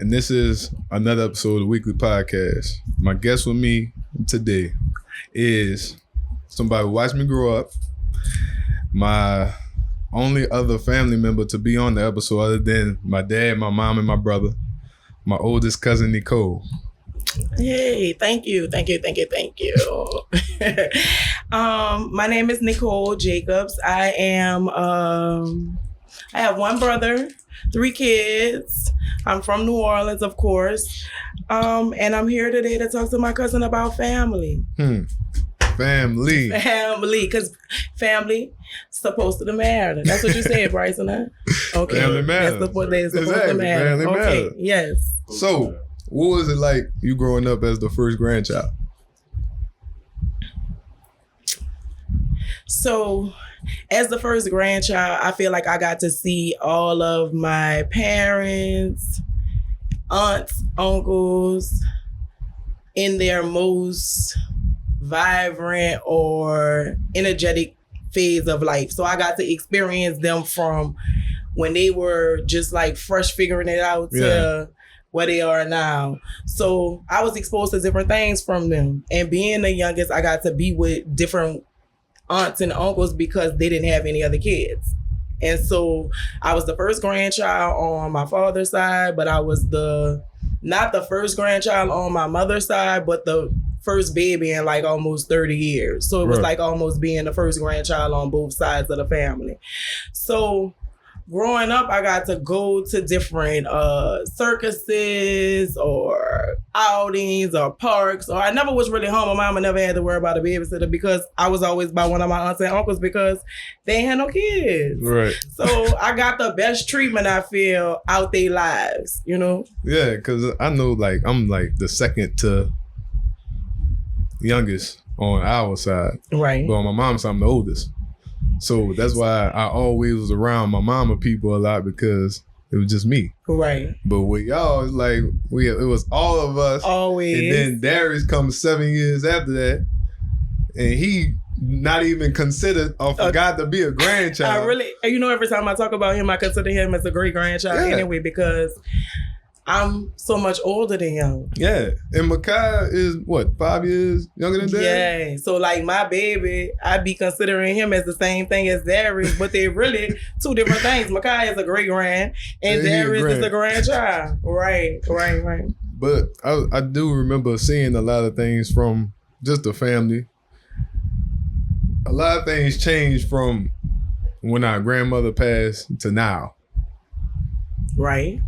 and this is another episode of the WeakLEE Podcast. My guest with me today is somebody who watched me grow up, my only other family member to be on the episode other than my dad, my mom, and my brother, my oldest cousin, Nicole. Hey, thank you. My name is Nicole Jacobs. I have one brother, 3 kids. I'm from New Orleans, of course. And I'm here today to talk to my cousin about family. Family, because family supposed to matter. That's what you said, Bryson, huh? Okay. Family matters. That's what they're supposed to matter. Family okay, matters. Yes. So, what was it like you growing up as the first grandchild? So, as the first grandchild, I feel like I got to see all of my parents, aunts, uncles in their most vibrant or energetic phase of life. So I got to experience them from when they were just like fresh figuring it out to where they are now. So I was exposed to different things from them. And being the youngest, I got to be with different aunts and uncles because they didn't have any other kids. And so I was the first grandchild on my father's side, but I was not the first grandchild on my mother's side, but the first baby in like almost 30 years. So it was like almost being the first grandchild on both sides of the family. So growing up, I got to go to different circuses or outings or parks. Or I never was really home. My mama never had to worry about a babysitter because I was always by one of my aunts and uncles because they ain't had no kids. Right. So I got the best treatment, I feel, out their lives, you know? Yeah, because I know like I'm like the second to youngest on our side. Right. But on my mom's side, I'm the oldest. So that's why I always was around my mama people a lot because it was just me. Right. But with y'all, it's like it was all of us. Always. And then Darren comes 7 years after that, and he not even considered or forgot to be a grandchild. Every time I talk about him, I consider him as a great grandchild anyway because I'm so much older than him. Yeah. And Makai is, 5 years younger than Darren? Yeah. So, like, my baby, I'd be considering him as the same thing as Darren, but they're really 2 different things. Makai is a great grand, and Darren is a grandchild. Right. But I do remember seeing a lot of things from just the family. A lot of things changed from when our grandmother passed to now. Right.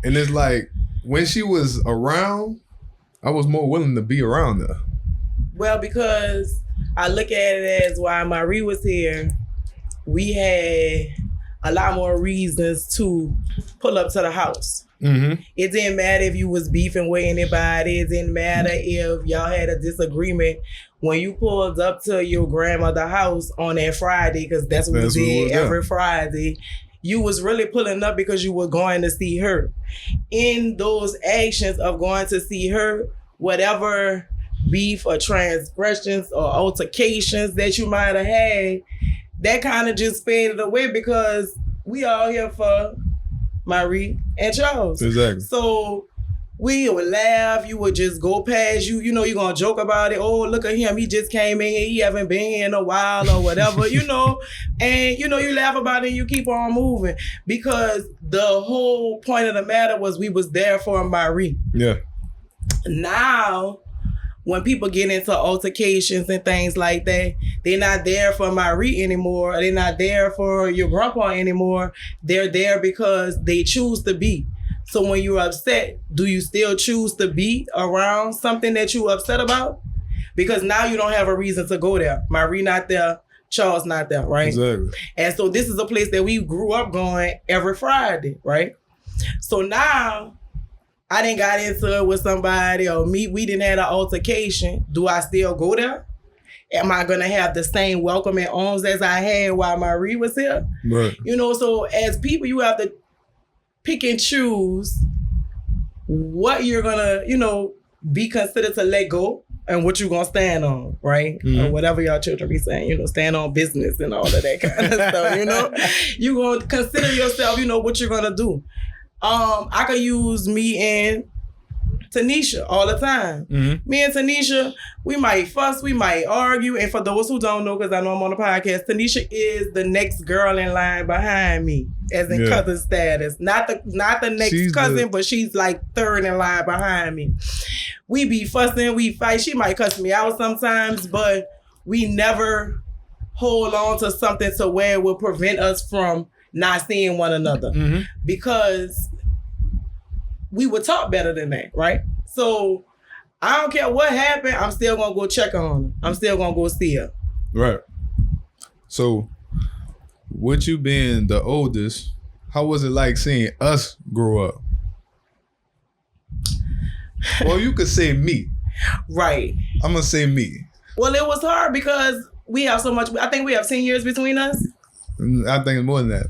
And it's like, when she was around, I was more willing to be around her. Well, because I look at it as while Marie was here, we had a lot more reasons to pull up to the house. Mm-hmm. It didn't matter if you was beefing with anybody. It didn't matter if y'all had a disagreement. When you pulled up to your grandmother's house on that Friday, because that's what we did every Friday, you was really pulling up because you were going to see her. In those actions of going to see her, whatever beef or transgressions or altercations that you might have had, that kind of just faded away because we all here for Marie and Charles. Exactly. So we would laugh, you would just go past you, you're going to joke about it. Oh, look at him, he just came in here, he haven't been here in a while or whatever, and you laugh about it and you keep on moving because the whole point of the matter was we was there for Marie. Yeah. Now, when people get into altercations and things like that, they're not there for Marie anymore. They're not there for your grandpa anymore. They're there because they choose to be. So when you're upset, do you still choose to be around something that you're upset about? Because now you don't have a reason to go there. Marie not there, Charles not there, right? Exactly. And so this is a place that we grew up going every Friday, right? So now I didn't got into it with somebody or we didn't have an altercation. Do I still go there? Am I going to have the same welcoming arms as I had while Marie was here? Right. So as people, you have to pick and choose what you're gonna, be considered to let go and what you're gonna stand on, right? Mm-hmm. Or whatever y'all children be saying, stand on business and all of that kind of stuff, You're gonna consider yourself, what you're gonna do. I could use me and Tanisha all the time. Mm-hmm. Me and Tanisha, we might fuss, we might argue. And for those who don't know, because I know I'm on the podcast, Tanisha is the next girl in line behind me, as in cousin status. Not the next cousin, but she's like third in line behind me. We be fussing, we fight. She might cuss me out sometimes, but we never hold on to something to where it will prevent us from not seeing one another. Mm-hmm. Because we were taught better than that, right? So I don't care what happened, I'm still gonna go check on her. I'm still gonna go see her. Right. So with you being the oldest, how was it like seeing us grow up? Well, you could say me. Right. I'm gonna say me. Well, it was hard because we have so much. I think we have 10 years between us. I think it's more than that.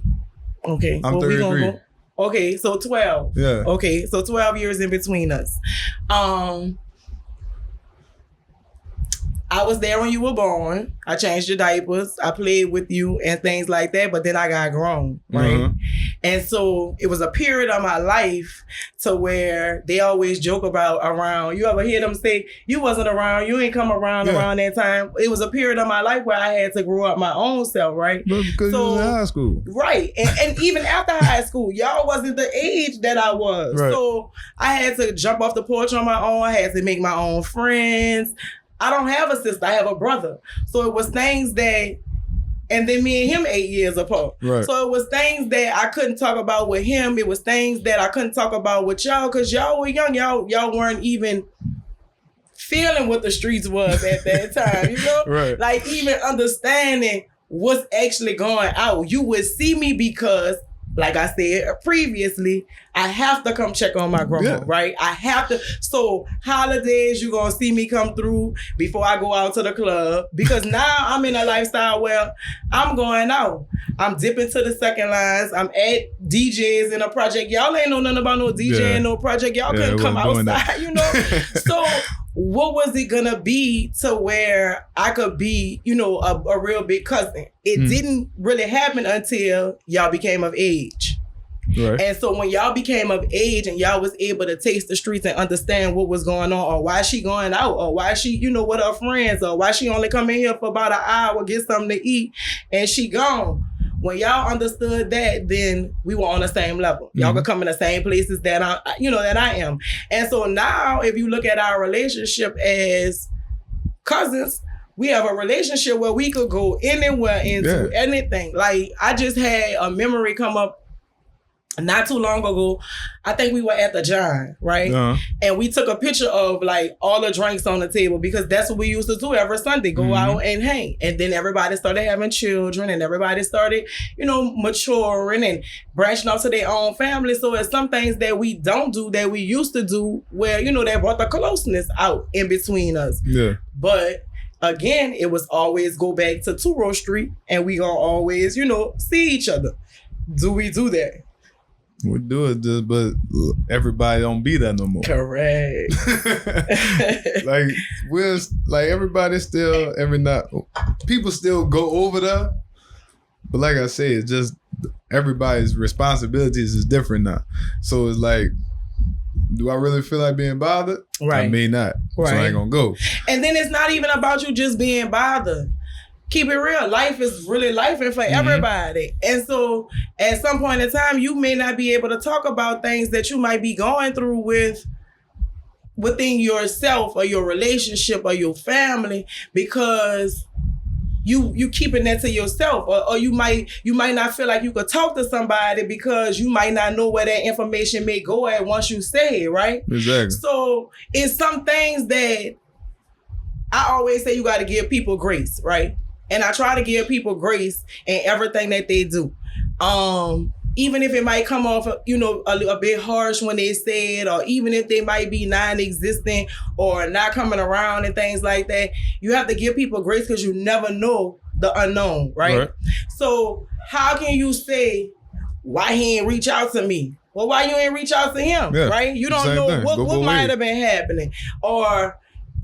Okay. I'm 33. Okay, so 12. Yeah. Okay, so 12 years in between us. I was there when you were born. I changed your diapers. I played with you and things like that, but then I got grown, right? Mm-hmm. And so it was a period of my life to where they always joke about around. You ever hear them say, you wasn't around, you ain't come around that time. It was a period of my life where I had to grow up my own self, right? But because you was in high school. Right. And even after high school, y'all wasn't the age that I was. Right. So I had to jump off the porch on my own. I had to make my own friends. I don't have a sister. I have a brother. So it was things that, and then me and him 8 years apart. Right. So it was things that I couldn't talk about with him. It was things that I couldn't talk about with y'all because y'all were young. Y'all weren't even feeling what the streets was at that time, you know? Right. Like even understanding what's actually going out. You would see me because, like I said previously, I have to come check on my grandma, right? I have to. So holidays, you're going to see me come through before I go out to the club because now I'm in a lifestyle where I'm going out. I'm dipping to the second lines. I'm at DJs in a project. Y'all ain't know nothing about no DJ in no project. Y'all couldn't come outside, you know? So what was it going to be to where I could be, you know, a real big cousin? It didn't really happen until y'all became of age. Right. And so when y'all became of age and y'all was able to taste the streets and understand what was going on or why she going out or why she, you know, with her friends or why she only come in here for about an hour, get something to eat and she gone. When y'all understood that, then we were on the same level. Y'all could come in the same places that I am. And so now if you look at our relationship as cousins, we have a relationship where we could go anywhere into anything. Like I just had a memory come up not too long ago. I think we were at the John, right? Uh-huh. And we took a picture of like all the drinks on the table because that's what we used to do every Sunday, go out and hang. And then everybody started having children and everybody started, you know, maturing and branching off to their own family. So it's some things that we don't do that we used to do where, you know, that brought the closeness out in between us. Yeah. But again, it was always go back to 2 Road Street and we gonna always, you know, see each other. Do we do that? We do it, but everybody don't be that no more. Correct. Like we're like everybody still people still go over there, but like I say, it's just everybody's responsibilities is different now. So it's like, do I really feel like being bothered? Right. I may not. Right. So I ain't gonna go. And then it's not even about you just being bothered. Keep it real. Life is really life and for everybody. And so at some point in time, you may not be able to talk about things that you might be going through within yourself or your relationship or your family because you keeping that to yourself. Or you might not feel like you could talk to somebody because you might not know where that information may go at once you say it, right? Exactly. So it's some things that I always say you got to give people grace, right? And I try to give people grace in everything that they do. Even if it might come off, you know, a bit harsh when they say it, or even if they might be non-existent or not coming around and things like that, you have to give people grace because you never know the unknown, right? So how can you say, why he ain't reach out to me? Well, why you ain't reach out to him, right? You don't know what might have been happening. Or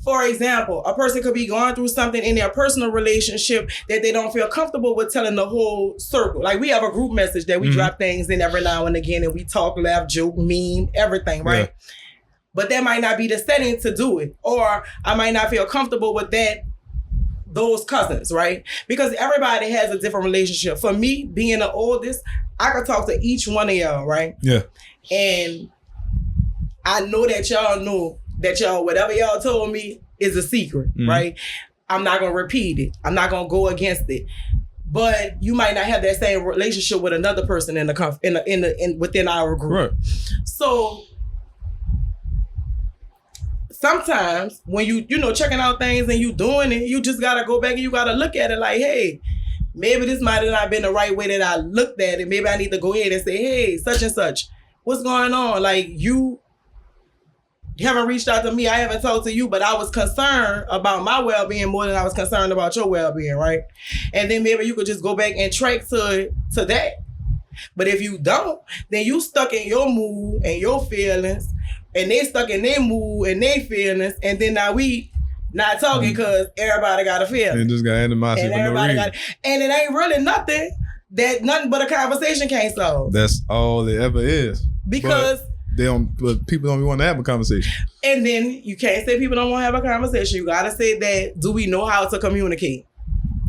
For example, a person could be going through something in their personal relationship that they don't feel comfortable with telling the whole circle. Like we have a group message that we drop things in every now and again, and we talk, laugh, joke, meme, everything, right? Yeah. But that might not be the setting to do it. Or I might not feel comfortable with those cousins, right? Because everybody has a different relationship. For me, being the oldest, I could talk to each one of y'all, right? Yeah. And I know that y'all know that whatever y'all told me is a secret, right? I'm not gonna repeat it. I'm not gonna go against it. But you might not have that same relationship with another person within our group. Right. So sometimes when you checking out things and you doing it, you just gotta go back and you gotta look at it like, hey, maybe this might have not been the right way that I looked at it. Maybe I need to go ahead and say, hey, such and such, what's going on? Like you haven't reached out to me. I haven't talked to you, but I was concerned about my well-being more than I was concerned about your well-being, right? And then maybe you could just go back and track to that. But if you don't, then you stuck in your mood and your feelings, and they stuck in their mood and their feelings, and then now we not talking because everybody got a feeling. And just got animosity for no reason. And it ain't really nothing but a conversation can't solve. That's all it ever is. Because but people don't want to have a conversation. And then you can't say people don't want to have a conversation. You gotta say that, do we know how to communicate?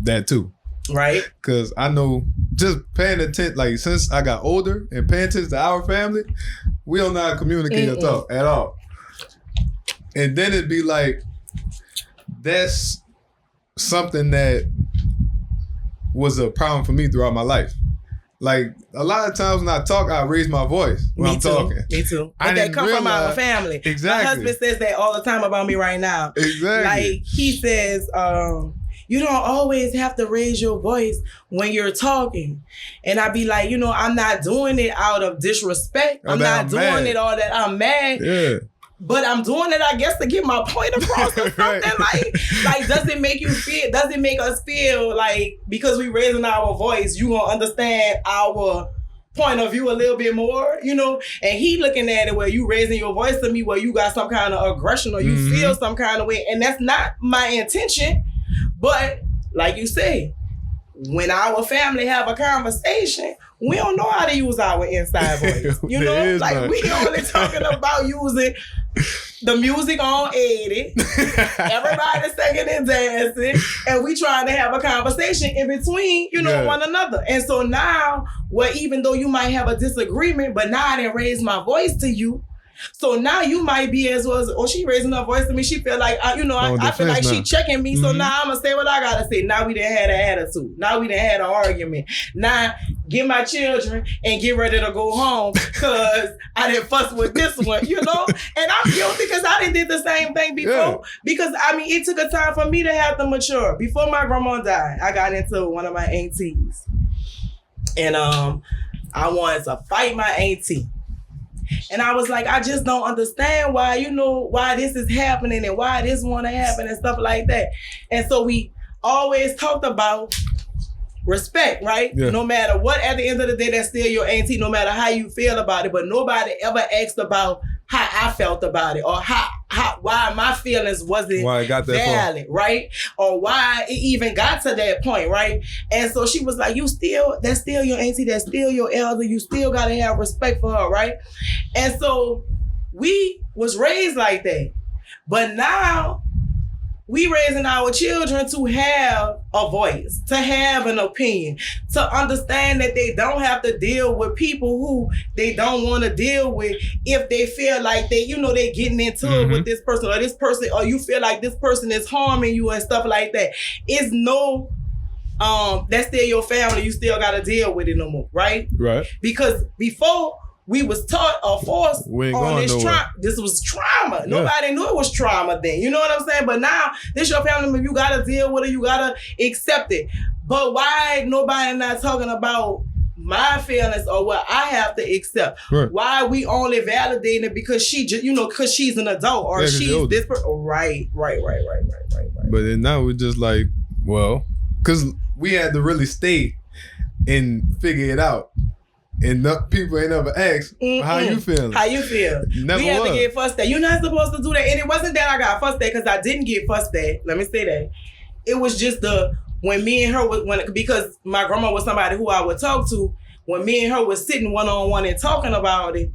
That too. Right? Because I know, just paying attention, like since I got older and paying attention to our family, we don't know how to communicate or talk at all. And then it'd be like, that's something that was a problem for me throughout my life. Like, a lot of times when I talk, I raise my voice when I'm talking. Me too. But that come from our family. Exactly. My husband says that all the time about me right now. Exactly. Like, he says, you don't always have to raise your voice when you're talking. And I be like, I'm not doing it out of disrespect. I'm not doing it all that I'm mad. Yeah. But I'm doing it, I guess, to get my point across or something. Right. Like, does it make us feel like because we raising our voice, you gonna understand our point of view a little bit more, And he looking at it where you raising your voice to me where you got some kind of aggression or you feel some kind of way. And that's not my intention. But like you say, when our family have a conversation, we don't know how to use our inside voice. Like we only talking about using the music on 80, everybody singing and dancing, and we trying to have a conversation in between, one another. And so now, even though you might have a disagreement, but now I didn't raise my voice to you. So now you might be as well as, she raising her voice to me. She feel like, I feel like she checking me. So now I'm going to say what I got to say. Now we done had an attitude. Now we done had an argument. Now get my children and get ready to go home because I didn't fuss with this one, And I'm guilty because I done did the same thing before. Yeah. Because, it took a time for me to have to mature. Before my grandma died, I got into one of my aunties. And I wanted to fight my auntie. And I was like, I just don't understand why, why this is happening and why this want to happen and stuff like that. And so we always talked about respect, right? Yeah. No matter what, at the end of the day, that's still your auntie, no matter how you feel about it. But nobody ever asked about how I felt about it or why my feelings wasn't valid, right? Or why it even got to that point, right? And so she was like, that's still your auntie, that's still your elder, you still gotta have respect for her, right? And so we was raised like that. But now we raising our children to have a voice, to have an opinion, to understand that they don't have to deal with people who they don't want to deal with if they feel like they getting into it with this person, or you feel like this person is harming you and stuff like that. It's no, that's still your family. You still got to deal with it no more, right? Right. Because before, we was taught or forced on this trauma. This was trauma. Yeah. Nobody knew it was trauma then. You know what I'm saying? But now, this your family member. You got to deal with it. You got to accept it. But why nobody not talking about my feelings or what I have to accept? Right. Why we only validating it because because she's an adult or she's this person. Right. But then now we're just like, well, because we had to really stay and figure it out. And people ain't never asked, how you feeling? How you feel? Never we had was. to get fussed at. You're not supposed to do that. And it wasn't that I got fussed at because I didn't get fussed at. Let me say that. It was just when me and her, because my grandma was somebody who I would talk to, when me and her was sitting one-on-one and talking about it,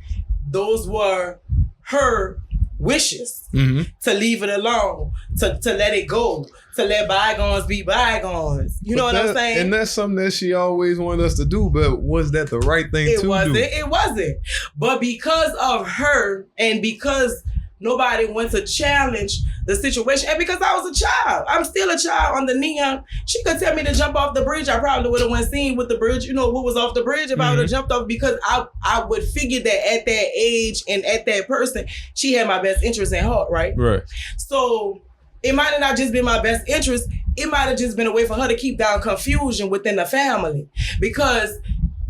those were her wishes to leave it alone, to let it go, to let bygones be bygones. You know what I'm saying? And that's something that she always wanted us to do, but was that the right thing to do? It wasn't. But because of her and because nobody went to challenge the situation, and because I was a child, I'm still a child on the neon. She could tell me to jump off the bridge. I probably would have went seen with the bridge, what was off the bridge if I would have jumped off, because I would figure that at that age and at that person, she had my best interest in heart, right? Right. So it might have not just been my best interest. It might have just been a way for her to keep down confusion within the family. Because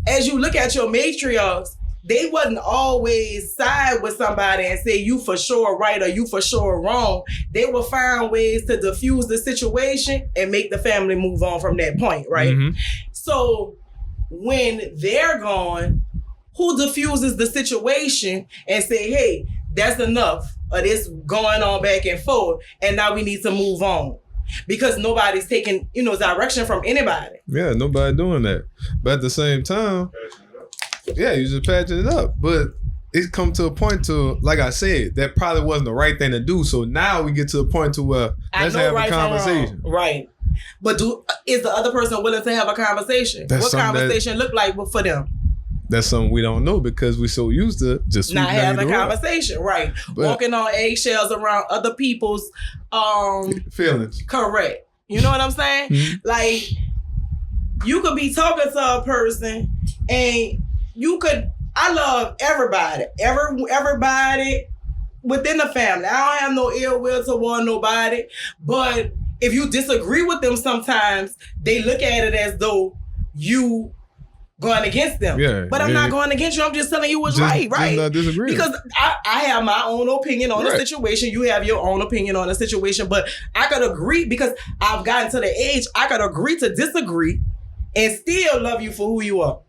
as you look at your matriarchs, they wasn't always side with somebody and say you for sure right or you for sure wrong. They will find ways to diffuse the situation and make the family move on from that point, right? So when they're gone, who diffuses the situation and say, hey, that's enough of this going on back and forth, and now we need to move on? Because nobody's taking, direction from anybody. Yeah, nobody doing that. But at the same time, yeah, you just patching it up. But it come to a point to, like I said, that probably wasn't the right thing to do. So now we get to a point to where let's have a conversation. Right. But is the other person willing to have a conversation? What conversation look like for them? That's something we don't know because we're so used to just not having a conversation, right? But walking on eggshells around other people's feelings. Correct. You know what I'm saying? Like, you could be talking to a person and I love everybody. Everybody within the family. I don't have no ill will toward nobody. But if you disagree with them sometimes, they look at it as though you going against them. Yeah, but I'm not going against you. I'm just telling you what's right. Just not disagree. Because I have my own opinion on the situation. You have your own opinion on the situation. But I could agree because I've gotten to the age I could agree to disagree and still love you for who you are.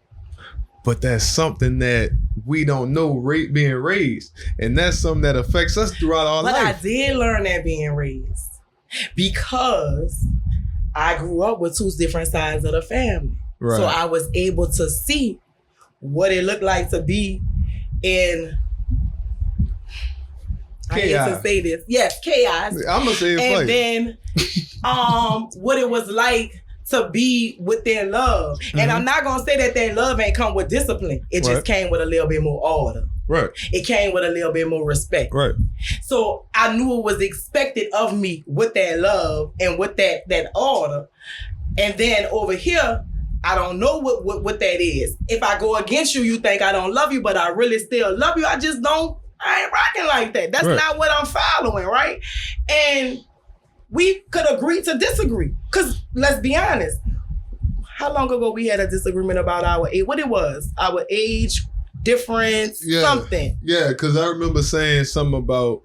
But that's something that we don't know being raised. And that's something that affects us throughout our life. But I did learn that being raised because I grew up with two different sides of the family. Right. So I was able to see what it looked like to be in, I hate to say this. Yes, chaos. I'm going to say it and then what it was like to be within love. And I'm not going to say that love ain't come with discipline. It just came with a little bit more order. Right. It came with a little bit more respect. Right. So I knew it was expected of me with that love and with that order. And then over here, I don't know what that is. If I go against you, you think I don't love you, but I really still love you. I ain't rocking like that. That's not what I'm following, right? And we could agree to disagree. Because let's be honest, how long ago we had a disagreement about our age? What it was? Our age difference, something. Yeah, because I remember saying something about,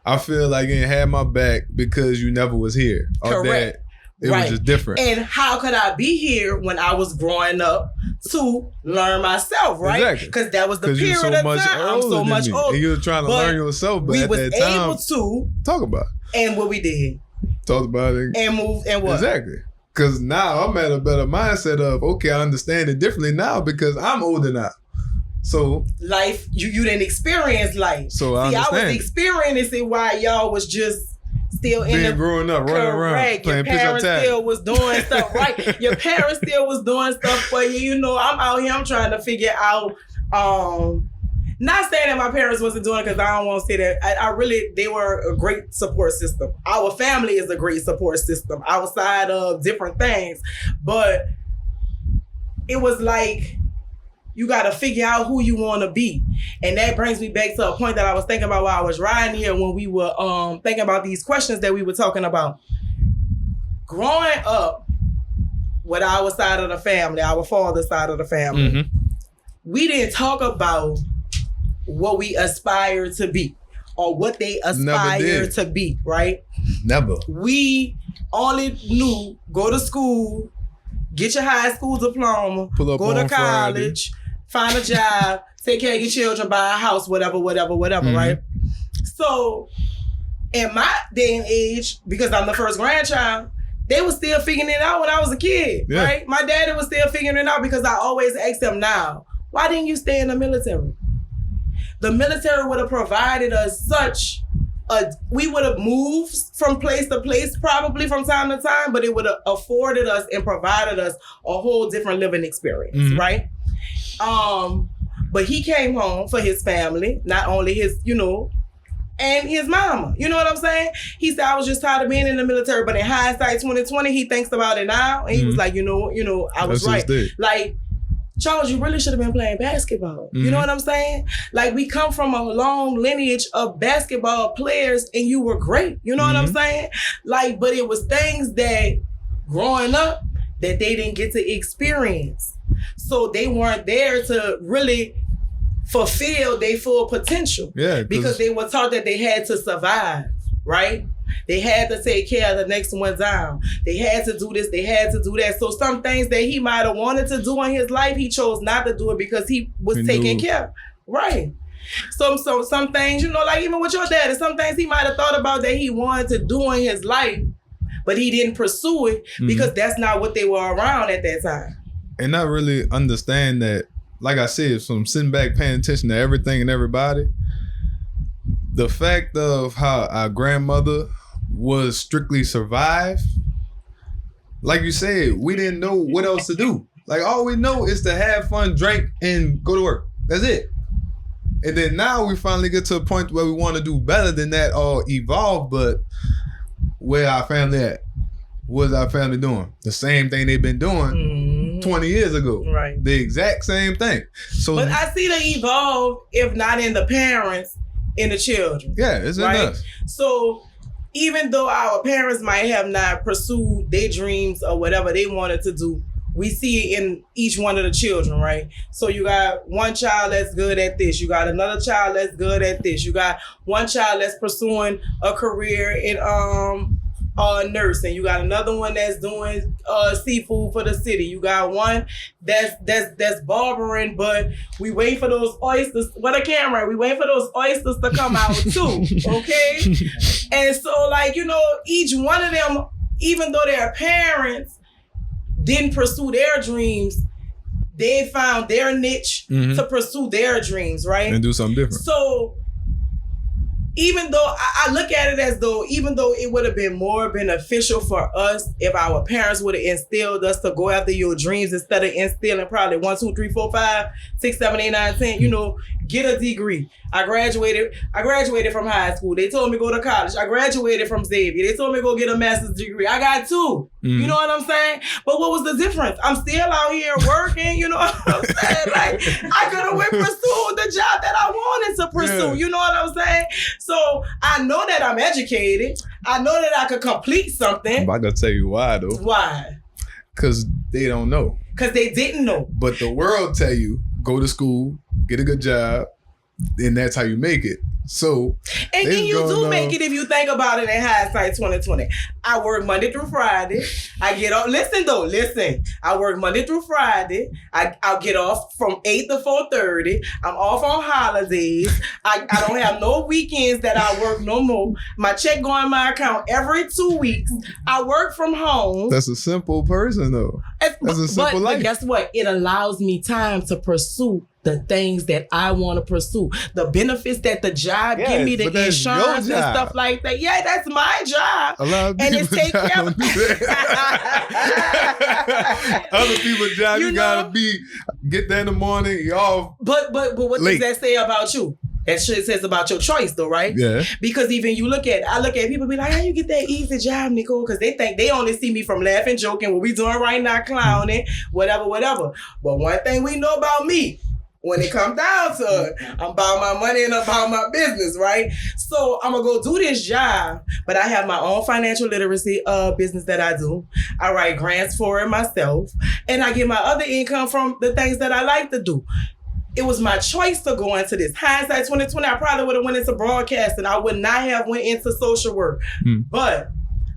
I feel like you ain't had my back because you never was here. Correct. It was just different. And how could I be here when I was growing up to learn myself, right? Exactly. Because that was the period of time. I'm so much older. And you were trying to learn yourself, but at that time, able to talk about it. And what we did. Talked about it. And moved and what? Exactly. Because now I'm at a better mindset of, okay, I understand it differently now because I'm older now. So life, you didn't experience life. So I understand. I was experiencing why y'all was just still growing up, running around, playing pitch up tag. Your parents still was doing stuff, right? Your parents still was doing stuff for you. You know, I'm out here, I'm trying to figure out, not saying that my parents wasn't doing it because I don't want to say that. They were a great support system. Our family is a great support system outside of different things. But it was like, you got to figure out who you want to be. And that brings me back to a point that I was thinking about while I was riding here when we were thinking about these questions that we were talking about. Growing up with our side of the family, our father's side of the family, we didn't talk about what we aspire to be or what they aspire to be, right? Never. We only knew go to school, get your high school diploma, go to college, find a job, take care of your children, buy a house, whatever, right? So in my day and age, because I'm the first grandchild, they were still figuring it out when I was a kid, right? My daddy was still figuring it out because I always asked them now, why didn't you stay in the military? The military would have provided us we would have moved from place to place probably from time to time, but it would have afforded us and provided us a whole different living experience, right? But he came home for his family, not only his, and his mama. You know what I'm saying? He said, I was just tired of being in the military, but in hindsight 2020, he thinks about it now. And he was like, I was right. Like, Charles, you really should have been playing basketball. You know what I'm saying? Like, we come from a long lineage of basketball players and you were great. You know what I'm saying? Like, but it was things that growing up that they didn't get to experience. So they weren't there to really fulfill their full potential. Yeah. Because they were taught that they had to survive, right? They had to take care of the next one down. They had to do this, they had to do that. So some things that he might have wanted to do in his life, he chose not to do it because he was taking care of. Right. So some things, like even with your dad, some things he might have thought about that he wanted to do in his life, but he didn't pursue it because that's not what they were around at that time. And not really understand that, like I said, from sitting back paying attention to everything and everybody, the fact of how our grandmother was strictly survive, like you said, we didn't know what else to do. Like, all we know is to have fun, drink, and go to work. That's it. And then now we finally get to a point where we want to do better than that or evolve, but where our family at? What's our family doing? The same thing they've been doing 20 years ago. Right. The exact same thing. So, but I see the evolve, if not in the parents, in the children. Yeah, it's in us. So even though our parents might have not pursued their dreams or whatever they wanted to do, we see it in each one of the children, right? So you got one child that's good at this. You got another child that's good at this. You got one child that's pursuing a career in nursing. You got another one that's doing seafood for the city. You got one that's barbering, but we wait for those oysters. What a camera! We wait for those oysters to come out too. Okay, and so each one of them, even though their parents didn't pursue their dreams, they found their niche to pursue their dreams, right? And do something different. So even though I look at it as though, even though it would have been more beneficial for us if our parents would have instilled us to go after your dreams instead of instilling probably 1, 2, 3, 4, 5, 6, 7, 8, 9, 10, get a degree. I graduated from high school. They told me go to college. I graduated from Xavier. They told me go get a master's degree. I got 2. You know what I'm saying? But what was the difference? I'm still out here working, you know what I'm saying? Like, I could have pursued the job that I wanted to pursue, you know what I'm saying? So I know that I'm educated. I know that I could complete something. I'm about to tell you why though. Why? Because they don't know. Because they didn't know. But the world tell you, go to school, get a good job, and that's how you make it. So, and then you do make it if you think about it in hindsight 2020. I work Monday through Friday. I get off. Listen. I work Monday through Friday. I'll get off from 8 to 4:30. I'm off on holidays. I don't have no weekends that I work no more. My check go in my account every 2 weeks. I work from home. That's a simple person though. That's a simple life. But guess what? It allows me time to pursue the things that I want to pursue. The benefits that the job give me, the insurance and stuff like that. Yeah, that's my job. A lot of people and it's take care of other people's job, you gotta get there in the morning, you off. But what late. Does that say about you? That shit says about your choice though, right? Yeah. Because even I look at people be like, how you get that easy job, Nicole? Because they think they only see me from laughing, joking, what we doing right now, clowning, whatever. But one thing we know about me, when it comes down to it, I'm about my money and about my business, right? So I'm gonna go do this job, but I have my own financial literacy business that I do. I write grants for it myself, and I get my other income from the things that I like to do. It was my choice to go into this. Hindsight 2020, I probably would have went into broadcasting. I would not have went into social work. But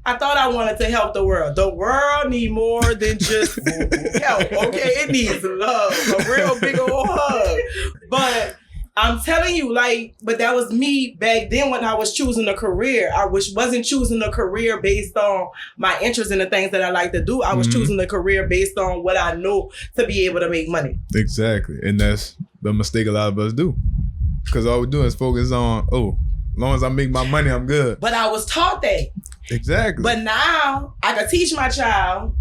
I thought I wanted to help the world. The world need more than just help, okay? It needs love, a real big old hug. But I'm telling you, but that was me back then when I was choosing a career. I wasn't choosing a career based on my interest in the things that I like to do. I was choosing a career based on what I know to be able to make money. Exactly. And that's the mistake a lot of us do. Because all we do is focus on, as long as I make my money, I'm good. But I was taught that. Exactly. But now I can teach my child,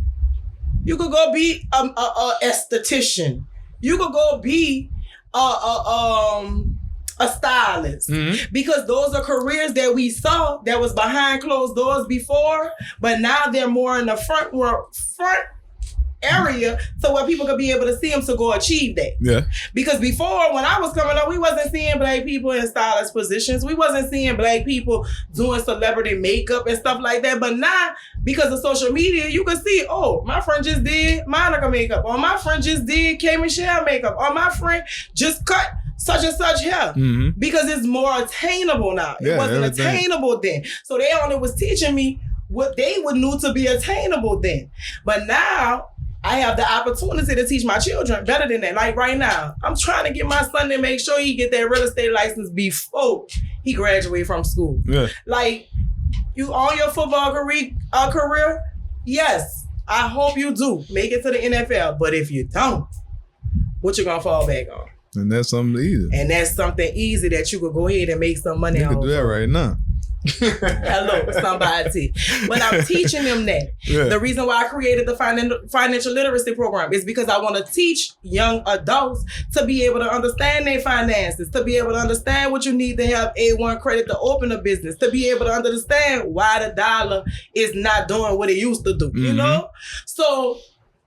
you could go be a esthetician. You could go be a stylist. Because those are careers that we saw that was behind closed doors before, but now they're more in the front area so where people could be able to see them to go achieve that. Yeah. Because before, when I was coming up, we wasn't seeing black people in stylist positions. We wasn't seeing black people doing celebrity makeup and stuff like that. But now, because of social media, you can see, my friend just did Monica makeup, or my friend just did K. Michelle makeup, or my friend just cut such and such hair. Because it's more attainable now. It wasn't attainable then. So they only was teaching me what they would knew to be attainable then. But now, I have the opportunity to teach my children better than that. Like right now, I'm trying to get my son to make sure he get that real estate license before he graduates from school. Yeah. Like, you on your football career? Yes, I hope you do. Make it to the NFL. But if you don't, what you gonna fall back on? And that's something easy. And that's something easy that you could go ahead and make some money on. You can do that right now. Hello, somebody. But I'm teaching them that. Yeah. The reason why I created the financial literacy program is because I want to teach young adults to be able to understand their finances, to be able to understand what you need to have A1 credit to open a business, to be able to understand why the dollar is not doing what it used to do, you know? So,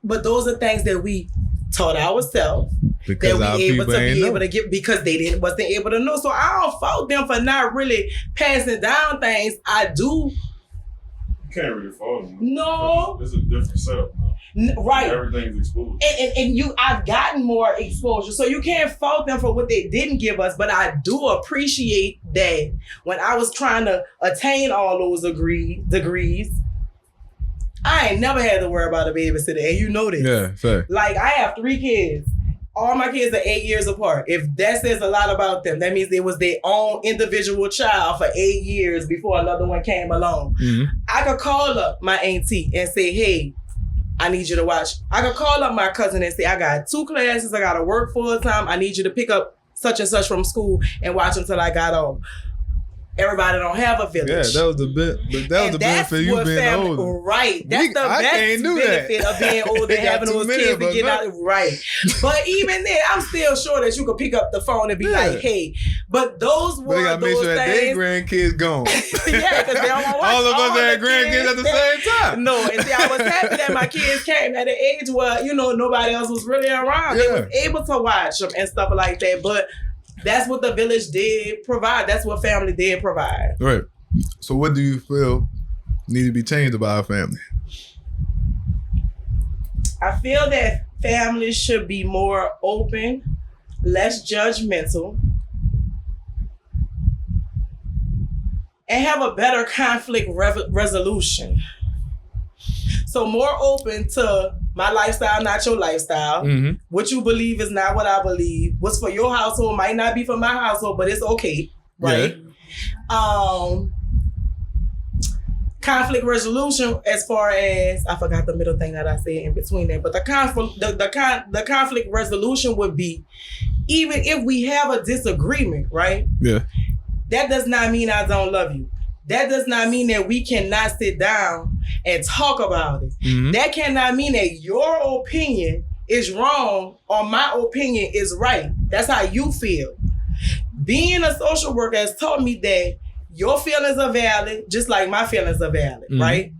but those are things that we taught ourselves. Because that we able to get because they wasn't able to know. So I don't fault them for not really passing down things. I do. You can't really fault them. No. It's a different setup now. Right. Everything's exposed. And I've gotten more exposure. So you can't fault them for what they didn't give us. But I do appreciate that when I was trying to attain all those degrees, I ain't never had to worry about a babysitter. And you know this. Yeah, fair. Like, I have 3 kids. All my kids are 8 years apart. If that says a lot about them, that means it was their own individual child for 8 years before another one came along. I could call up my auntie and say, hey, I need you to watch. I could call up my cousin and say, I got 2 classes. I got to work full time. I need you to pick up such and such from school and watch until I got off. Everybody don't have a village. Yeah, that was the bit. But that was the benefit of you being older. Right. That's the best benefit of being older, having those kids to get out. Right. But even then, I'm still sure that you could pick up the phone and be like, hey. But those were those things. They got to make sure that their grandkids gone. Yeah, because they don't want to watch all of us had grandkids at the same time. No, and see, I was happy that my kids came at an age where, nobody else was really around. They was able to watch them and stuff like that. But that's what the village did provide. That's what family did provide. Right. So what do you feel need to be changed about our family? I feel that families should be more open, less judgmental, and have a better conflict resolution. So more open to my lifestyle, not your lifestyle. What you believe is not what I believe. What's for your household might not be for my household, but it's okay, right? Yeah. Conflict resolution, as far as I forgot the middle thing that I said in between there, but the conflict resolution would be, even if we have a disagreement, right? Yeah. That does not mean I don't love you. That does not mean that we cannot sit down and talk about it. That cannot mean that your opinion is wrong or my opinion is right. That's how you feel. Being a social worker has taught me that your feelings are valid, just like my feelings are valid, right?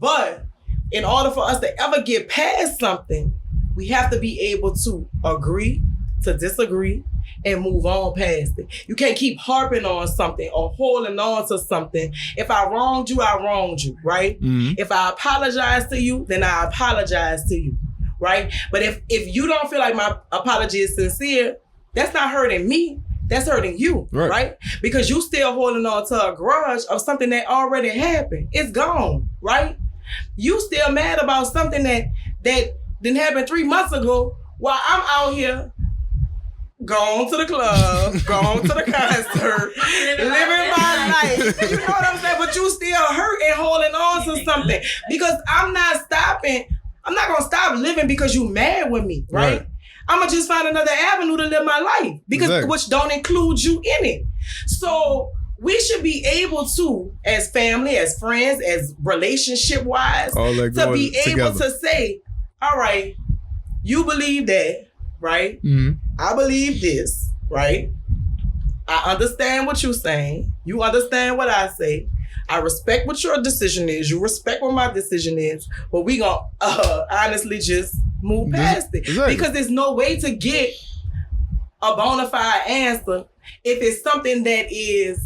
But in order for us to ever get past something, we have to be able to agree to disagree and move on past it. You can't keep harping on something or holding on to something. If I wronged you, I wronged you, right? If I apologize to you, then I apologize to you, right? But if you don't feel like my apology is sincere, that's not hurting me. that's hurting you, right? Because you still holding on to a grudge of something that already happened. It's gone, right? You still mad about something that didn't happen 3 months ago while I'm out here going to the club, going to the concert, living my life. You know what I'm saying? But you still hurt and holding on to something. Because I'm not going to stop living because you mad with me, right? I'm going to just find another avenue to live my life. Because which don't include you in it. So we should be able to, as family, as friends, as relationship-wise, to be able to say, all right, you believe that, right? Mm-hmm. I believe this, right? I understand what you're saying. You understand what I say. I respect what your decision is. You respect what my decision is. But we gonna honestly just move past it. Exactly. Because there's no way to get a bona fide answer if it's something that is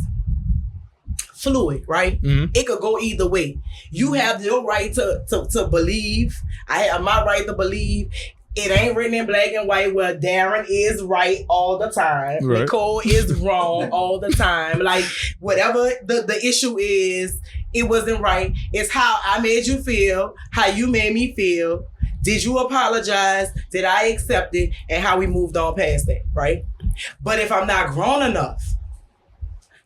fluid, right? Mm-hmm. It could go either way. You have your right to believe. I have my right to believe. It ain't written in black and white where Darren is right all the time. Right. Nicole is wrong all the time. Like, whatever the issue is, it wasn't right. It's how I made you feel, how you made me feel. Did you apologize? Did I accept it? And how we moved on past that, right? But if I'm not grown enough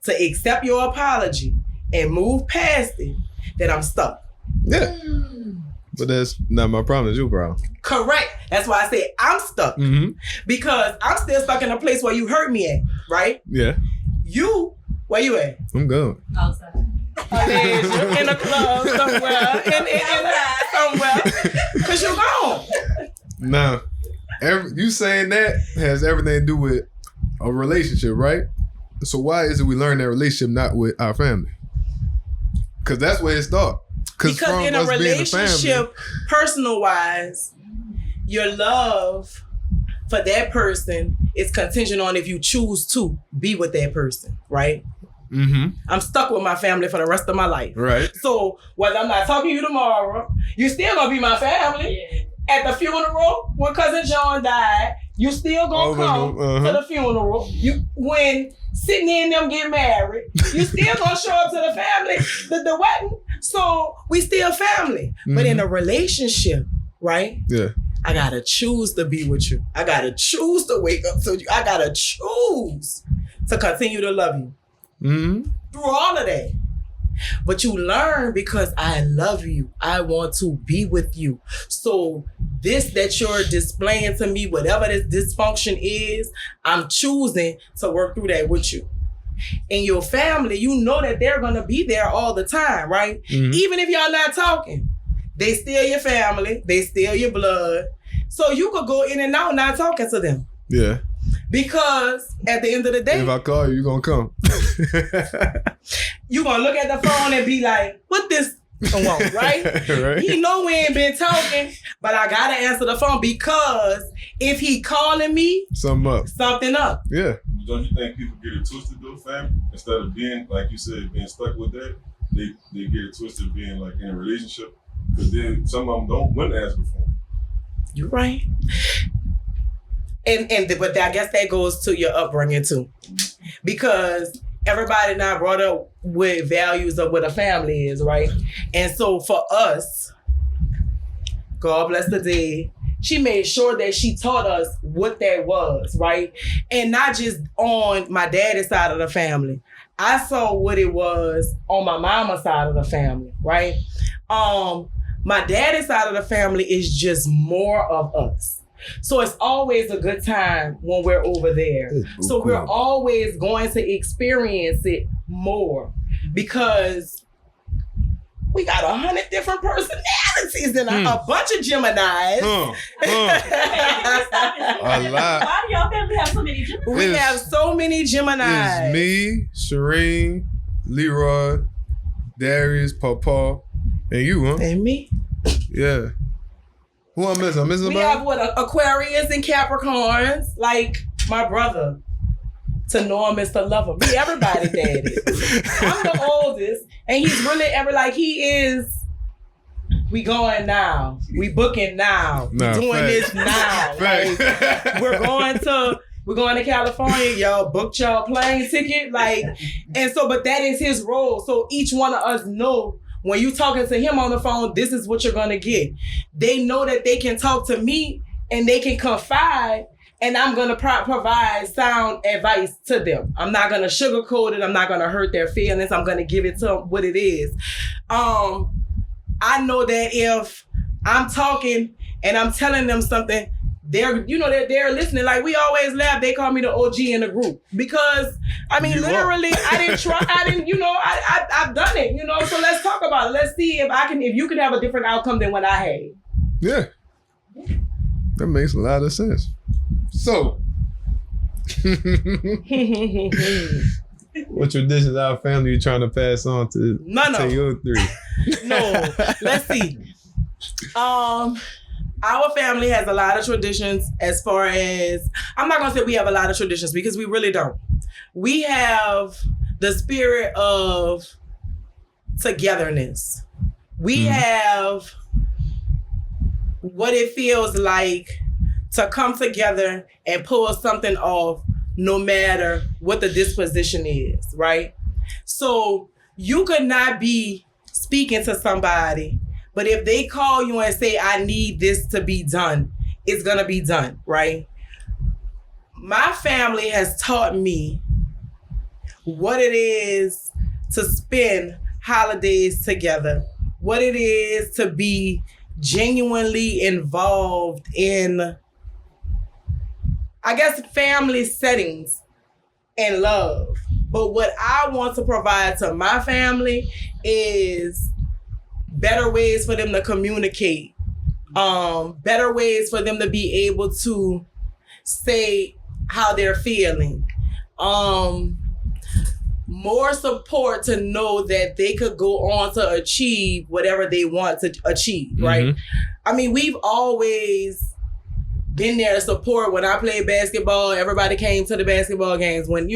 to accept your apology and move past it, then I'm stuck. Yeah. But that's not my problem, it's your problem. Correct. That's why I say I'm stuck. Mm-hmm. Because I'm still stuck in a place where you hurt me at, right? Yeah. You, where you at? I'm going. Outside. You're in a club somewhere. Somewhere. Because you're gone. Nah. You saying that has everything to do with a relationship, right? So why is it we learn that relationship not with our family? Because that's where it starts. Because in a relationship, personal-wise, your love for that person is contingent on if you choose to be with that person, right? Mm-hmm. I'm stuck with my family for the rest of my life. Right. So whether I'm not talking to you tomorrow, you're still going to be my family. Yeah. At the funeral, when Cousin John died, you still going to come to the funeral. When Sydney and them get married, you still going to show up to the family, the wedding. So we still family. Mm-hmm. But in a relationship, right? Yeah. I got to choose to be with you. I got to choose to wake up to you. I got to choose to continue to love you. Mm-hmm. Through all of that. But you learn because I love you. I want to be with you. So this that you're displaying to me, whatever this dysfunction is, I'm choosing to work through that with you. In your family, you know that they're going to be there all the time, right? Mm-hmm. Even if y'all not talking, they still your family. They still your blood. So you could go in and out not talking to them. Yeah. Because at the end of the day, if I call you, you're going to come. You're going to look at the phone and be like, what this want, right? Right? He know we ain't been talking, but I got to answer the phone because if he calling me, something up. Yeah. Don't you think people get it twisted though, family? Instead of being, like you said, being stuck with that, they get it twisted being like in a relationship. Because then some of them wouldn't ask before. You're right. But I guess that goes to your upbringing too. Because everybody not brought up with values of what a family is, right? And so for us, God bless the dead, she made sure that she taught us what that was, right? And not just on my daddy's side of the family. I saw what it was on my mama's side of the family, right? My daddy's side of the family is just more of us. So it's always a good time when we're over there. So we're always going to experience it more because we got 100 different personalities and a bunch of Geminis. A lot. Why do y'all family have so many Geminis? We have so many Geminis. It's me, Shireen, Leroy, Darius, Papa, and you, huh? And me. Yeah. Who I'm missing? I'm missing. We have Aquarius and Capricorns, like my brother. To know him is to love him. Be everybody daddy. I'm the oldest, and he's really he is. We going now. We booking now. Doing this now. Like, we're going to we're going to California, y'all booked y'all plane ticket. Like, and so, but that is his role. So each one of us know when you talking to him on the phone, this is what you're going to get. They know that they can talk to me and they can confide, and I'm going to provide sound advice to them. I'm not going to sugarcoat it. I'm not going to hurt their feelings. I'm going to give it to them what it is. I know that if I'm talking and I'm telling them something, they're listening. Like, we always laugh. They call me the OG in the group because, I mean, literally, I didn't try. I've done it, so let's talk about it. Let's see if you can have a different outcome than what I had. Yeah. That makes a lot of sense. So, what traditions our family you trying to pass on to your three? No, let's see. Our family has a lot of traditions as far as, I'm not going to say we have a lot of traditions because we really don't. We have the spirit of togetherness. We have what it feels like to come together and pull something off no matter what the disposition is, right? So you could not be speaking to somebody, but if they call you and say, I need this to be done, it's going to be done, right? My family has taught me what it is to spend holidays together, what it is to be genuinely involved in, I guess, family settings and love. But what I want to provide to my family is better ways for them to communicate, better ways for them to be able to say how they're feeling, more support to know that they could go on to achieve whatever they want to achieve, right? I mean, we've always been there to support. When I played basketball, everybody came to the basketball games. When,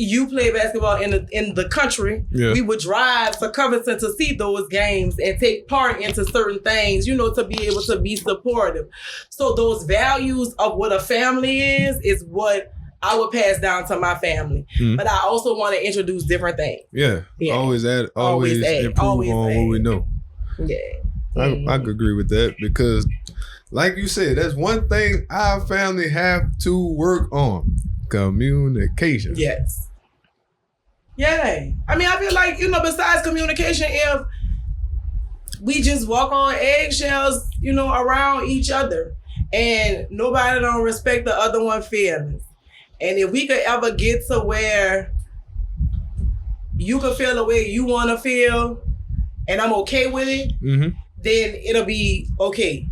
you play basketball in the country, we would drive to Covington to see those games and take part into certain things, to be able to be supportive. So those values of what a family is what I would pass down to my family. But I also want to introduce different things. Yeah. Always improve on what we know. Yeah. I could agree with that because, like you said, that's one thing our family have to work on. Communication. Yes. Yeah. I mean, I feel like, besides communication, if we just walk on eggshells, around each other and nobody don't respect the other one's feelings. And if we could ever get to where you can feel the way you want to feel and I'm okay with it, then it'll be okay.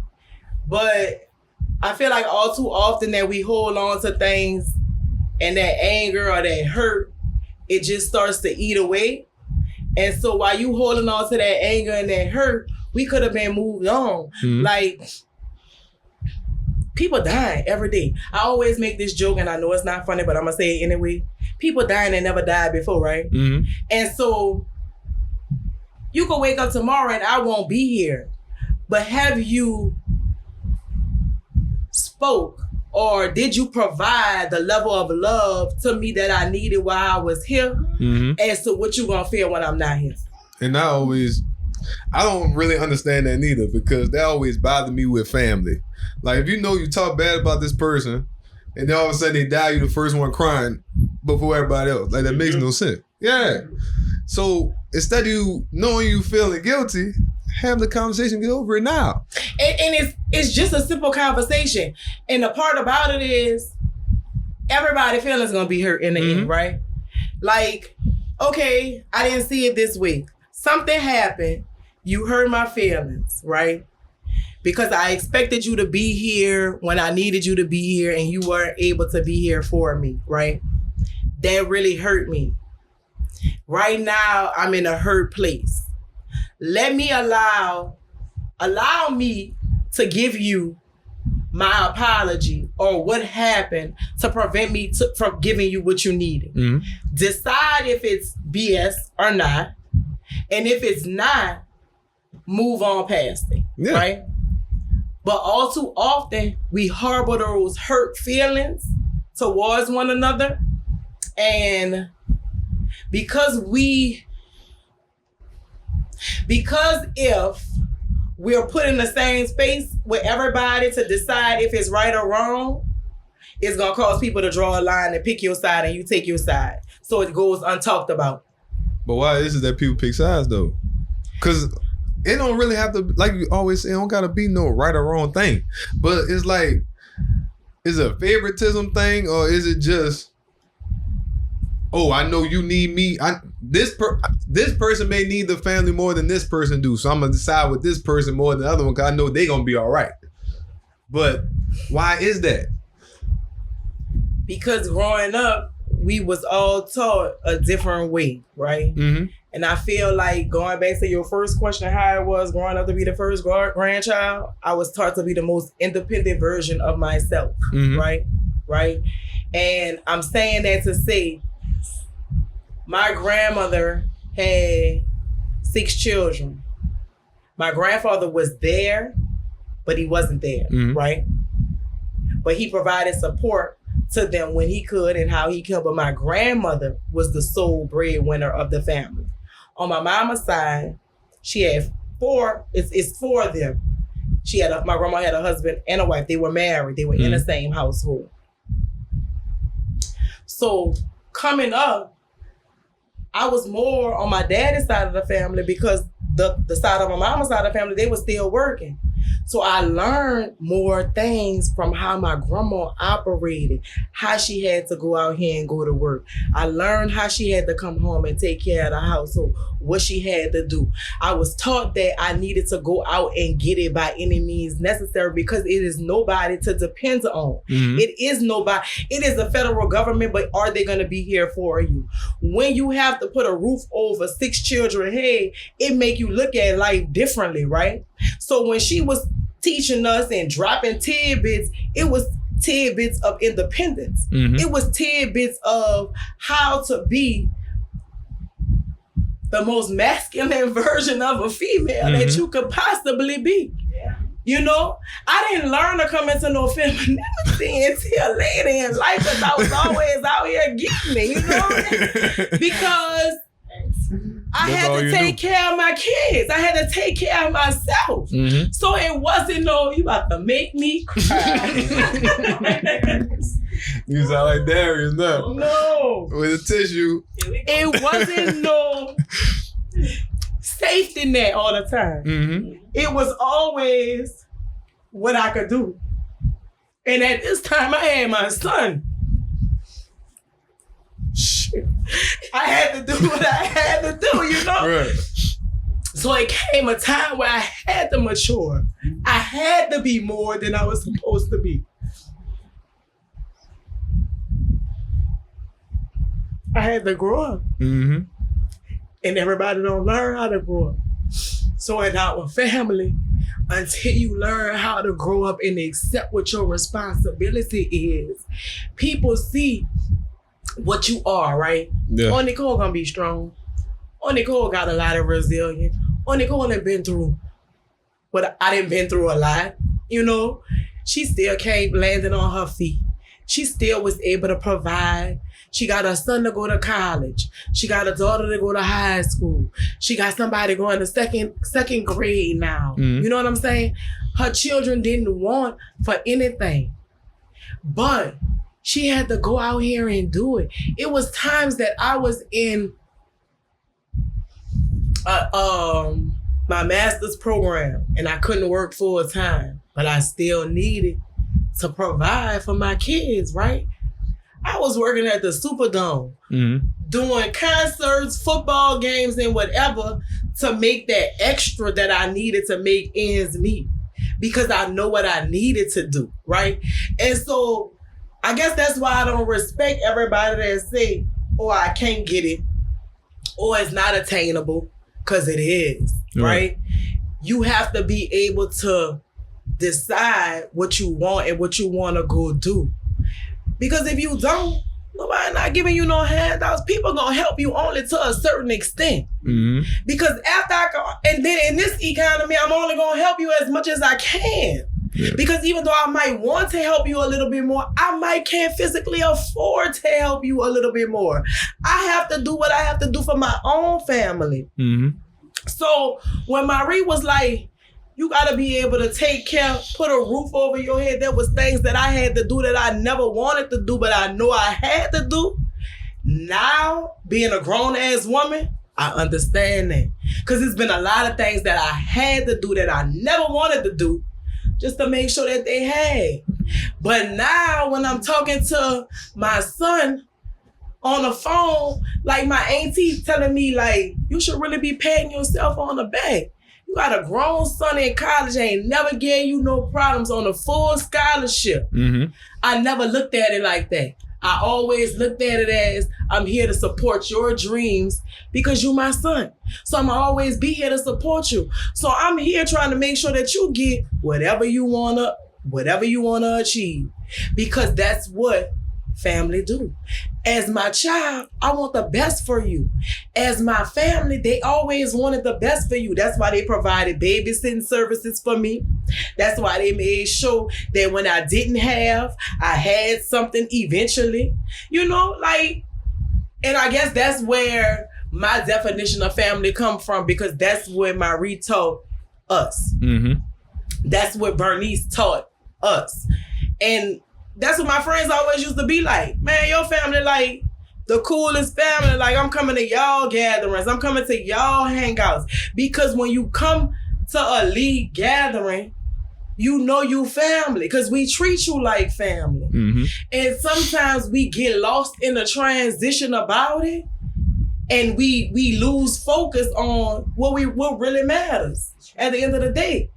But I feel like all too often that we hold on to things and that anger or that hurt, it just starts to eat away. And so while you holding on to that anger and that hurt, we could have been moved on. Like, people dying every day. I always make this joke, and I know it's not funny, but I'm going to say it anyway. People dying that never died before, right? And so you can wake up tomorrow and I won't be here. But have you spoke or did you provide the level of love to me that I needed while I was here as to what you going to feel when I'm not here? And I don't really understand that neither because that always bothered me with family. Like, if you talk bad about this person and then all of a sudden they die, you the first one crying before everybody else. Like, that makes no sense. Yeah. So instead of you knowing you feeling guilty, have the conversation, get over it now. And it's just a simple conversation. And the part about it is everybody's feelings going to be hurt in the end, right? Like, okay, I didn't see it this week. Something happened. You hurt my feelings, right? Because I expected you to be here when I needed you to be here and you weren't able to be here for me, right? That really hurt me. Right now, I'm in a hurt place. Let me allow me to give you my apology or what happened to prevent me from giving you what you needed. Decide if it's BS or not. And if it's not, move on past it, right? But all too often, we harbor those hurt feelings towards one another. And because if we're put in the same space with everybody to decide if it's right or wrong, it's going to cause people to draw a line and pick your side and you take your side. So it goes untalked about. But why is it that people pick sides though? Because it don't really have to, like you always say, it don't got to be no right or wrong thing. But it's like, is it a favoritism thing or is it just, oh, I know you need me. This person may need the family more than this person do. So I'm going to decide with this person more than the other one because I know they're going to be all right. But why is that? Because growing up, we was all taught a different way, right? Mm-hmm. And I feel like going back to your first question, how it was growing up to be the first grandchild, I was taught to be the most independent version of myself, mm-hmm. Right? And I'm saying that to say, my grandmother had 6 children. My grandfather was there, but he wasn't there, mm-hmm. right? But he provided support to them when he could and how he could. But my grandmother was the sole breadwinner of the family. On my mama's side, she had 4. It's 4 of them. My grandma had a husband and a wife. They were married. They were in the same household. So coming up, I was more on my daddy's side of the family because the side of my mama's side of the family, they were still working. So I learned more things from how my grandma operated, how she had to go out here and go to work. I learned how she had to come home and take care of the household, what she had to do. I was taught that I needed to go out and get it by any means necessary because it is nobody to depend on. Mm-hmm. It is nobody. It is the federal government, but are they going to be here for you? When you have to put a roof over 6 children, hey, it make you look at life differently, right? So when she was teaching us and dropping tidbits, it was tidbits of independence. Mm-hmm. It was tidbits of how to be the most masculine version of a female mm-hmm. that you could possibly be. Yeah. You know, I didn't learn to come into no femininity until later in life because I was always out here getting it, you know? Because I had to take care of my kids. I had to take care of myself. Mm-hmm. So it wasn't no, you about to make me cry. You sound like Darren now. No. With a tissue. It wasn't no safety net all the time. Mm-hmm. It was always what I could do. And at this time, I had my son. Shit. I had to do what I had to do, you know? Right. So it came a time where I had to mature. I had to be more than I was supposed to be. I had to grow up. Mm-hmm. And everybody don't learn how to grow up. So in our family, until you learn how to grow up and accept what your responsibility is, people see what you are, right? Yeah. Oh, Nicole gonna be strong. Oh, Nicole got a lot of resilience. Oh, Nicole done been through what I didn't been through a lot. You know, she still came landing on her feet. She still was able to provide. She got a son to go to college. She got a daughter to go to high school. She got somebody going to second grade now. Mm-hmm. You know what I'm saying? Her children didn't want for anything. But she had to go out here and do it. It was times that I was in my master's program and I couldn't work full time, but I still needed to provide for my kids, right? I was working at the Superdome, mm-hmm. doing concerts, football games, and whatever to make that extra that I needed to make ends meet because I know what I needed to do, right? And so I guess that's why I don't respect everybody that say, oh, I can't get it, or it's not attainable, because it is, right? You have to be able to decide what you want and what you want to go do. Because if you don't, nobody not giving you no handouts. People gonna help you only to a certain extent. Mm-hmm. Because after and then in this economy, I'm only gonna help you as much as I can. Yeah. Because even though I might want to help you a little bit more, I might can't physically afford to help you a little bit more. I have to do what I have to do for my own family. Mm-hmm. So when Marie was like, you got to be able to take care, put a roof over your head, there was things that I had to do that I never wanted to do, but I know I had to do. Now, being a grown-ass woman, I understand that. Because there's been a lot of things that I had to do that I never wanted to do just to make sure that they had. But now, when I'm talking to my son on the phone, like my auntie telling me, like, you should really be patting yourself on the back. You got a grown son in college, ain't never gave you no problems on a full scholarship. Mm-hmm. I never looked at it like that. I always looked at it as, I'm here to support your dreams because you my son. So I'm always be here to support you. So I'm here trying to make sure that you get whatever you wanna achieve. Because that's what family do. As my child, I want the best for you. As my family, they always wanted the best for you. That's why they provided babysitting services for me. That's why they made sure that when I didn't have, I had something eventually. You know, like, and I guess that's where my definition of family come from, because that's what Marie taught us. Mm-hmm. That's what Bernice taught us. And that's what my friends always used to be like. Man, your family like the coolest family. Like, I'm coming to y'all gatherings. I'm coming to y'all hangouts. Because when you come to a league gathering, you know you family. Because we treat you like family. Mm-hmm. And sometimes we get lost in the transition about it. And we lose focus on what really matters. At the end of the day,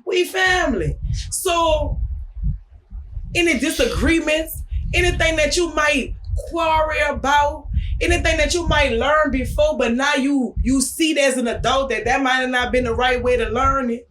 we family. So any disagreements, anything that you might quarrel about, anything that you might learn before, but now you see it as an adult that might have not been the right way to learn it,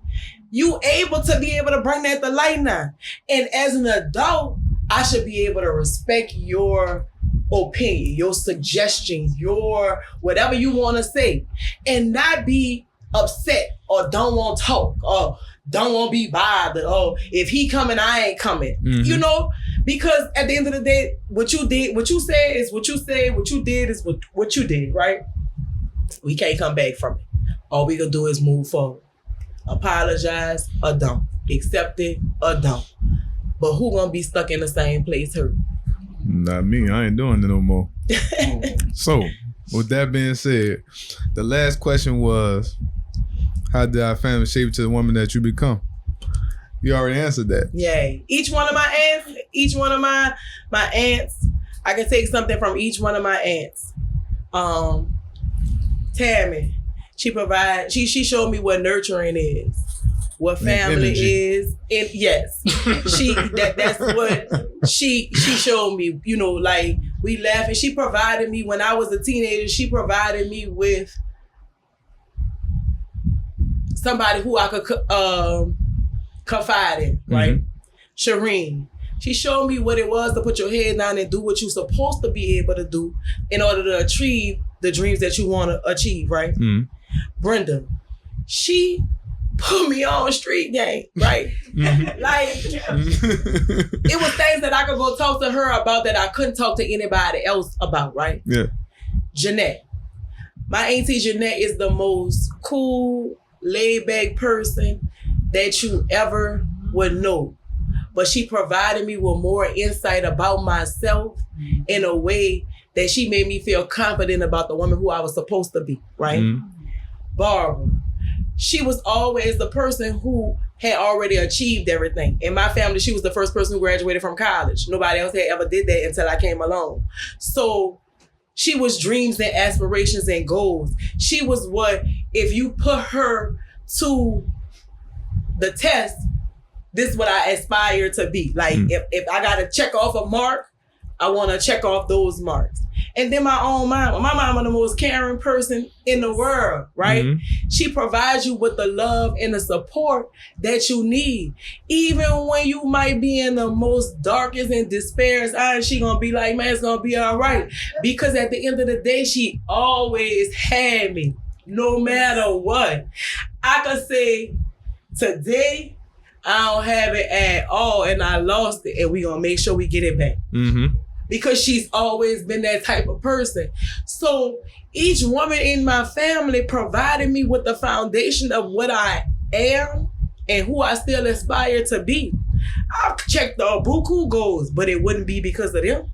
you able to bring that to light now. And as an adult, I should be able to respect your opinion, your suggestion, your whatever you want to say, and not be upset or don't want to talk or don't want to be bothered. Oh, if he coming, I ain't coming. Mm-hmm. You know, because at the end of the day, what you did, what you said is what you said, what you did is what you did, right? We can't come back from it. All we gonna do is move forward. Apologize or don't. Accept it or don't. But who gonna be stuck in the same place hurt? Not me. I ain't doing it no more. So, with that being said, the last question was, how did our family shape you to the woman that you become? You already answered that. Yeah. Each one of my aunts, I can take something from each one of my aunts. Tammy, she showed me what nurturing is, what family is. And yes, that's what she showed me, you know, like we laugh, and she provided me when I was a teenager, she provided me with somebody who I could confide in, right? Mm-hmm. Shireen. She showed me what it was to put your head down and do what you're supposed to be able to do in order to achieve the dreams that you want to achieve, right? Mm-hmm. Brenda, she put me on street game, right? Mm-hmm. Like, it was things that I could go talk to her about that I couldn't talk to anybody else about, right? Yeah. Jeanette. My auntie Jeanette is the most cool, laid-back person that you ever would know. But she provided me with more insight about myself in a way that she made me feel confident about the woman who I was supposed to be, right? Mm-hmm. Barbara. She was always the person who had already achieved everything. In my family, she was the first person who graduated from college. Nobody else had ever did that until I came along. So she was dreams and aspirations and goals. She was what, if you put her to the test, this is what I aspire to be. Like, if I got to check off a mark, I want to check off those marks. And then my own mama. My mama, the most caring person in the world, right? Mm-hmm. She provides you with the love and the support that you need. Even when you might be in the most darkest and despair's eyes, she gonna be like, man, it's gonna be all right. Because at the end of the day, she always had me, no matter what. I could say today, I don't have it at all and I lost it and we gonna make sure we get it back. Mm-hmm. Because she's always been that type of person. So each woman in my family provided me with the foundation of what I am and who I still aspire to be. I've checked the buku goals, but it wouldn't be because of them.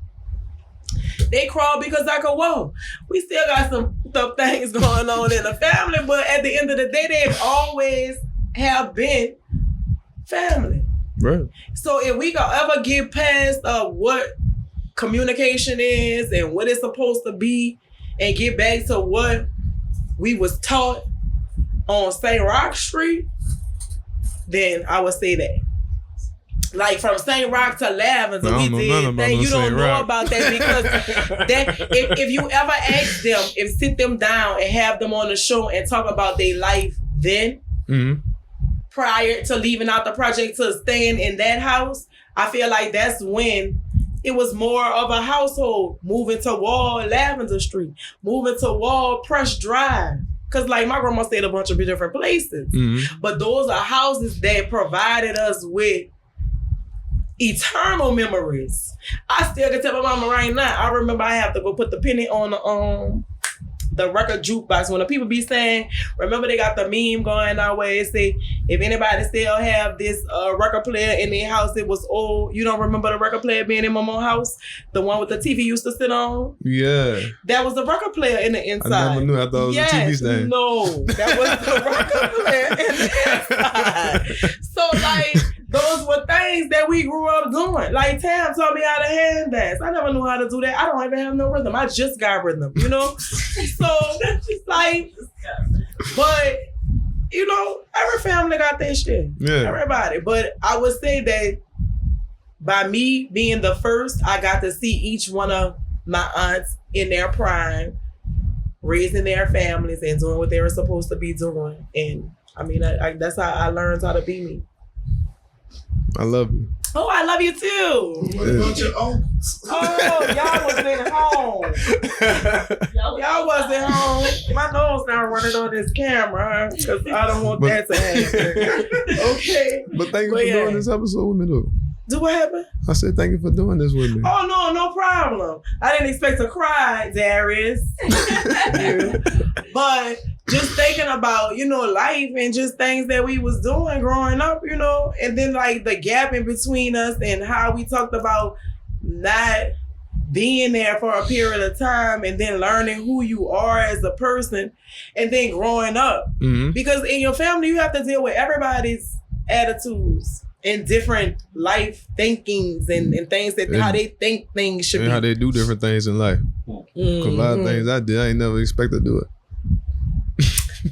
They crawl because I could walk. We still got some things going on in the family, but at the end of the day, they've always have been family. Right. So if we can ever get past what communication is and what it's supposed to be and get back to what we was taught on St. Rock Street, then I would say that. Like from St. Rock to Lavender, we did things. You don't know about that because that if you ever ask them, if sit them down and have them on the show and talk about their life then, prior to leaving out the project to staying in that house, I feel like that's when it was more of a household, moving to Wall Lavender Street, moving to Wall Press Drive. Cause like my grandma stayed a bunch of different places, but those are houses that provided us with eternal memories. I still can tell my mama right now. I remember I have to go put the penny on the record jukebox. When the people be saying, remember they got the meme going our way. It say, if anybody still have this record player in their house, it was old. You don't remember the record player being in Mama's house? The one with the TV used to sit on? Yeah. That was the record player in the inside. I never knew. I thought it was a TV stand. No, that was the record player in the inside. So like, those were things that we grew up doing. Like Tam taught me how to hand dance. I never knew how to do that. I don't even have no rhythm. I just got rhythm, you know? So, like, but, you know, every family got their shit. Yeah. Everybody. But I would say that by me being the first, I got to see each one of my aunts in their prime, raising their families and doing what they were supposed to be doing. And, I mean, that's how I learned how to be me. I love you. Oh, I love you too. What about your uncles? Oh, y'all wasn't home. Y'all wasn't home. My nose now running on this camera because I don't want that to happen. Okay. But thank you for doing this episode with me, though. Do what happened? I said thank you for doing this with me. Oh, no problem. I didn't expect to cry, Darius. But just thinking about, you know, life and just things that we was doing growing up, you know, and then like the gap in between us and how we talked about not being there for a period of time and then learning who you are as a person and then growing up. Because in your family, you have to deal with everybody's attitudes and different life thinkings and things that how they think things should be. How they do different things in life. Because a lot of things I did, I ain't never expected to do it.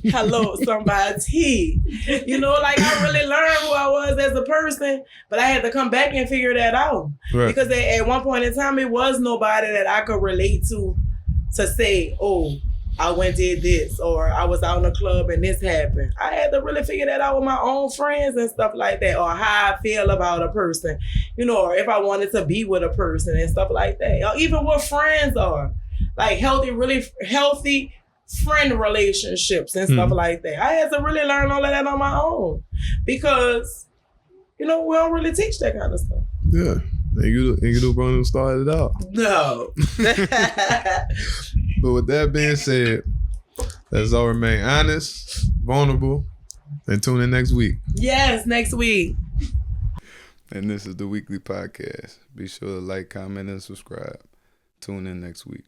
Hello, somebody. You know, like I really learned who I was as a person, but I had to come back and figure that out. Right. Because at one point in time, it was nobody that I could relate to say, oh, I went and did this, or I was out in the club and this happened. I had to really figure that out with my own friends and stuff like that, or how I feel about a person, you know, or if I wanted to be with a person and stuff like that, or even what friends are, like really healthy friend relationships and stuff like that. I had to really learn all of that on my own because, you know, we don't really teach that kind of stuff. Yeah. And you bro started it out. No. But with that being said, let's all remain honest, vulnerable, and tune in next week. Yes, next week. And this is the WeakLEE Podcast. Be sure to like, comment, and subscribe. Tune in next week.